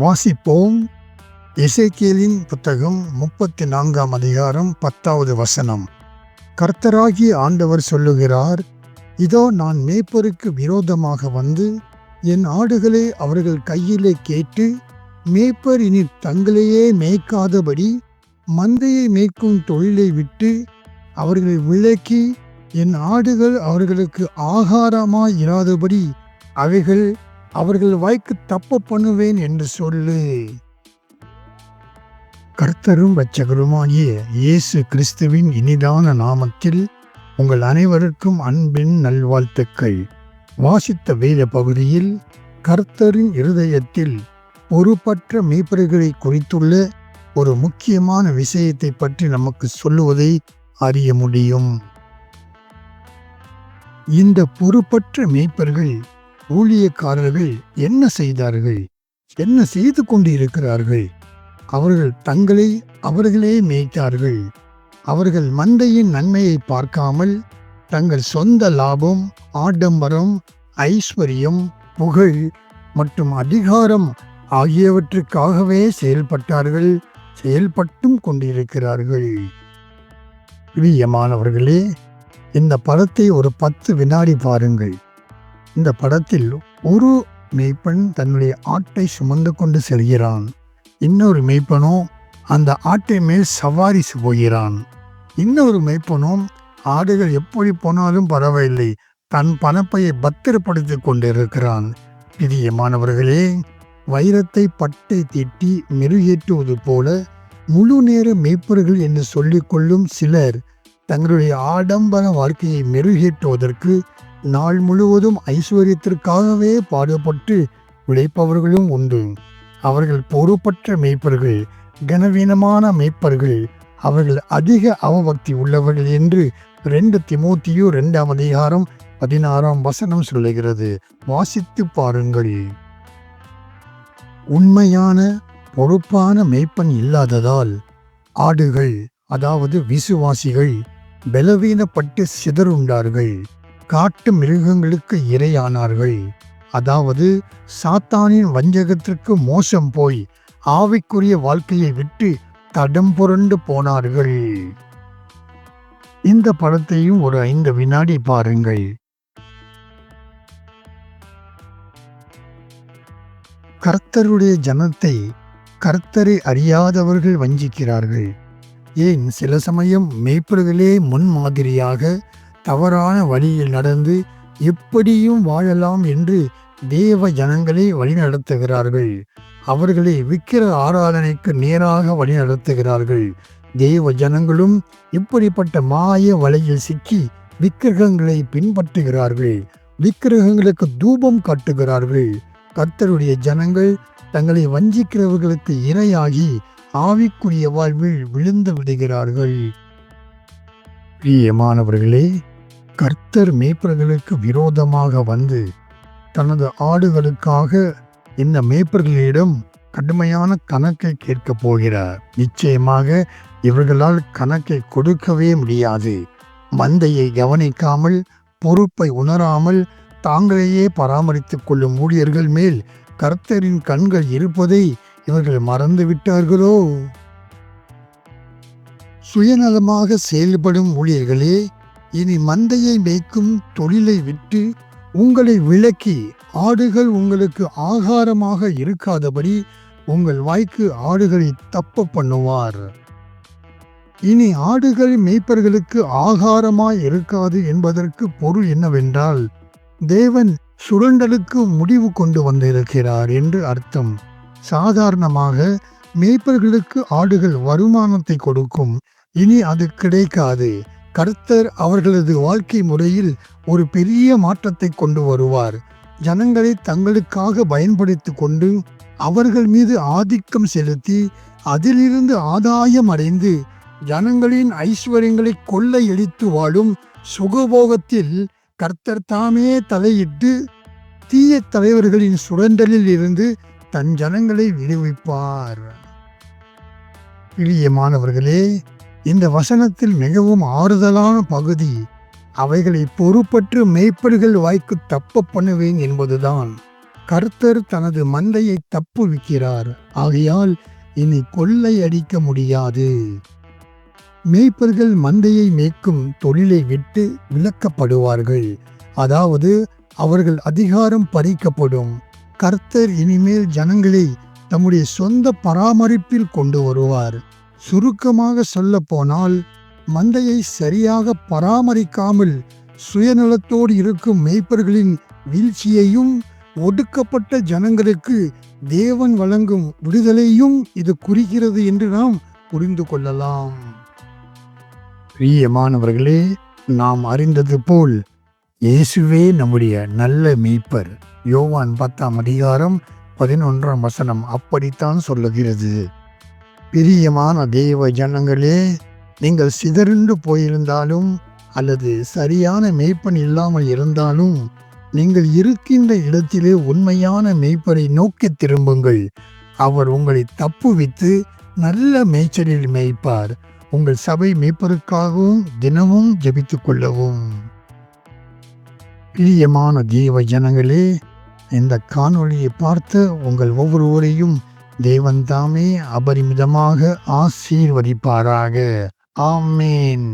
வாசிப்போம். எசேக்கியேலின் புத்தகம் 34ஆம் அதிகாரம் 10வது வசனம். கர்த்தராகிய ஆண்டவர் சொல்லுகிறார், இதோ நான் மேய்ப்பருக்கு விரோதமாக வந்து என் ஆடுகளை அவர்கள் கையிலே கேட்டு, மேய்ப்பர் இனி தங்களையே மேய்க்காதபடி மந்தையை மேய்க்கும் தொழிலை விட்டு அவர்களை விலக்கி என் ஆடுகள் அவர்களுக்கு ஆகாரமாய் இராதபடி அவைகள் அவர்கள் வாய்க்கு தப்ப பண்ணுவேன் என்று சொல்லு. கர்த்தரும் இரட்சகருமாகிய இயேசு கிறிஸ்துவின் இனிதான நாமத்தில் உங்கள் அனைவருக்கும் அன்பின் நல்வாழ்த்துக்கள். வாசித்த வேத பகுதியில் கர்த்தரின் இருதயத்தில் பொறுப்பற்ற மேய்ப்பர்களை குறித்துள்ள ஒரு முக்கியமான விஷயத்தை பற்றி நமக்கு சொல்லுவதை அறிய முடியும். இந்த பொறுப்பற்ற மேய்ப்பர்கள் ஊழியக்காரர்கள் என்ன செய்தார்கள்? என்ன செய்து கொண்டிருக்கிறார்கள்? அவர்கள் தங்களை அவர்களே மேய்த்தார்கள். அவர்கள் மந்தையின் நன்மையை பார்க்காமல் தங்கள் சொந்த லாபம், ஆடம்பரம், ஐஸ்வர்யம், புகழ் மற்றும் அதிகாரம் ஆகியவற்றுக்காகவே செயல்பட்டும் கொண்டிருக்கிறார்கள். பிரியமானவர்களே, இந்த படத்தை ஒரு 10 வினாடி பாருங்கள். இந்த படத்தில் ஒரு மேய்ப்பன் தன்னுடைய ஆட்டை சுமந்து கொண்டு செல்கிறான். இன்னொரு மேய்ப்பனோ அந்த ஆட்டை மேல் சவாரி போகிறான். இன்னொரு மேய்ப்பனும் ஆடுகள் எப்படி போனாலும் பரவாயில்லை, தன் பணப்பையை பத்திரப்படுத்தி கொண்டிருக்கிறான். பிரியமானவர்களே, வைரத்தை பட்டை தீட்டி மெருகேற்றுவது போல முழு நேர மேய்ப்பர்கள் என்று சொல்லிக்கொள்ளும் சிலர் தங்களுடைய ஆடம்பர வாழ்க்கையை மெருகேற்றுவதற்கு நாள் முழுவதும் ஐஸ்வர்யத்திற்காகவே பாடுபட்டு உழைப்பவர்களும் உண்டு. அவர்கள் பொறுப்பற்ற மேய்ப்பர்கள், கனவீனமான மேய்ப்பர்கள், அவர்கள் அதிக அவபக்தி உள்ளவர்கள் என்று 2 தீமோத்தேயு 2ஆம் அதிகாரம் 16ஆம் வசனம் சொல்லுகிறது. வாசித்து பாருங்கள். உண்மையான பொறுப்பான மேய்ப்பன் இல்லாததால் ஆடுகள், அதாவது விசுவாசிகள், பலவீனப்பட்டு சிதறுண்டார்கள். காட்டு மிருகங்களுக்கு இரையானார்கள். அதாவது சாத்தானின் வஞ்சகத்திற்கு மோசம் போய் ஆவிக்குரிய வாழ்க்கையை விட்டு தடம் புரண்டு போனார்கள். இந்த படத்தையும் ஒரு 5 வினாடி பாருங்கள். கர்த்தருடைய ஜனத்தை கர்த்தரை அறியாதவர்கள் வஞ்சிக்கிறார்கள். ஏன் சில சமயம் மேய்ப்பர்களே முன்மாதிரியாக தவறான வழியில் நடந்து எப்படியும் வாழலாம் என்று தேவ ஜனங்களை வழிநடத்துகிறார்கள். அவர்களை விக்கிர ஆராதனைக்கு நேராக வழிநடத்துகிறார்கள். தேவ ஜனங்களும் இப்படிப்பட்ட மாய வலையில் சிக்கி விக்கிரகங்களை பின்பற்றுகிறார்கள். விக்கிரகங்களுக்கு தூபம் காட்டுகிறார்கள். கர்த்தருடைய ஜனங்கள் தங்களை வஞ்சிக்கிறவர்களுக்கு இரையாகி ஆவிக்குரிய வாழ்வில் விழுந்து விடுகிறார்கள். பிரியமானவர்களே, கர்த்தர் மேய்ப்பர்களுக்கு விரோதமாக வந்து தனது ஆடுகளுக்காக இந்த மேய்ப்பர்களிடம் கடுமையான கணக்கை கேட்கப் போகிறார். நிச்சயமாக இவர்களால் கணக்கை கொடுக்கவே முடியாது. மந்தையை கவனிக்காமல், பொறுப்பை உணராமல் தாங்களையே பராமரித்துக் கொள்ளும் ஊழியர்கள் மேல் கர்த்தரின் கண்கள் இருப்பதை இவர்கள் மறந்து விட்டார்களோ? சுயநலமாக செயல்படும் ஊழியர்களே, இனி மந்தையை மேய்க்கும் தொழிலை விட்டு உங்களை விலக்கி ஆடுகள் உங்களுக்கு ஆகாரமாக இருக்காதபடி உங்கள் வாய்க்கு ஆடுகளை தப்ப பண்ணுவார். இனி ஆடுகள் மேய்ப்பர்களுக்கு ஆகாரமாய் இருக்காது என்பதற்கு பொருள் என்னவென்றால், தேவன் சுரண்டலுக்கு முடிவு கொண்டு வந்திருக்கிறார் என்று அர்த்தம். சாதாரணமாக மேய்ப்பர்களுக்கு ஆடுகள் வருமானத்தை கொடுக்கும். இனி அது கிடைக்காது. கர்த்தர் அவர்களது வாழ்க்கை முறையில் ஒரு பெரிய மாற்றத்தை கொண்டு வருவார். ஜனங்களை தங்களுக்காக பயன்படுத்தி கொண்டு அவர்கள் மீது ஆதிக்கம் செலுத்தி அதிலிருந்து ஆதாயம் அடைந்து ஜனங்களின் ஐஸ்வர்யங்களை கொள்ளையடித்து வாழும் சுகபோகத்தில் கர்த்தர் தாமே தலையிட்டு தீய தலைவர்களின் சுரண்டலில் இருந்து தன் ஜனங்களை விடுவிப்பார். பிரியமானவர்களே, இந்த வசனத்தில் மிகவும் ஆறுதலான பகுதி அவைகளை பொறுப்பற்று மேய்ப்பர்கள் வாய்க்கு தப்ப பண்ணுவேன் என்பதுதான். கர்த்தர் தனது மந்தையை தப்புவிக்கிறார். ஆகையால் இனி கொள்ளை அடிக்க முடியாது. மேய்ப்பர்கள் மந்தையை மேய்க்கும் தொழிலை விட்டு விலக்கப்படுவார்கள். அதாவது அவர்கள் அதிகாரம் பறிக்கப்படும். கர்த்தர் இனிமேல் ஜனங்களை தம்முடைய சொந்த பராமரிப்பில் கொண்டு வருவார். சுருக்கமாக சொல்ல போனால், மந்தையை சரியாக பராமரிக்காமல் சுயநலத்தோடு இருக்கும் மேய்ப்பர்களின் வீழ்ச்சியையும் ஒடுக்கப்பட்ட ஜனங்களுக்கு தேவன் வழங்கும் விடுதலையும் இது குறிக்கிறது என்று நாம் புரிந்து கொள்ளலாம். பிரியமானவர்களே, நாம் அறிந்தது போல் இயேசுவே நம்முடைய நல்ல மேய்ப்பர். யோவான் 10:11 அப்படித்தான் சொல்லுகிறது. பிரியமான தேவ ஜனங்களே, நீங்கள் சிதறுண்டு போயிருந்தாலும் அல்லது சரியான மேய்ப்பன் இல்லாமல் இருந்தாலும் நீங்கள் இருக்கின்ற இடத்திலே உண்மையான மேய்ப்பரை நோக்கி திரும்புங்கள். அவர் உங்களை தப்புவித்து நல்ல மேய்ச்சலில் மேய்ப்பார். உங்கள் சபை மேய்ப்பருக்காகவும் தினமும் ஜெபித்துக் கொள்ளவும். பிரியமான தேவ ஜனங்களே, இந்த காணொளியை பார்த்த உங்கள் ஒவ்வொருவரையும் தேவன் தாமே அபரிமிதமாக ஆசீர்வதிப்பாராக. ஆமேன்.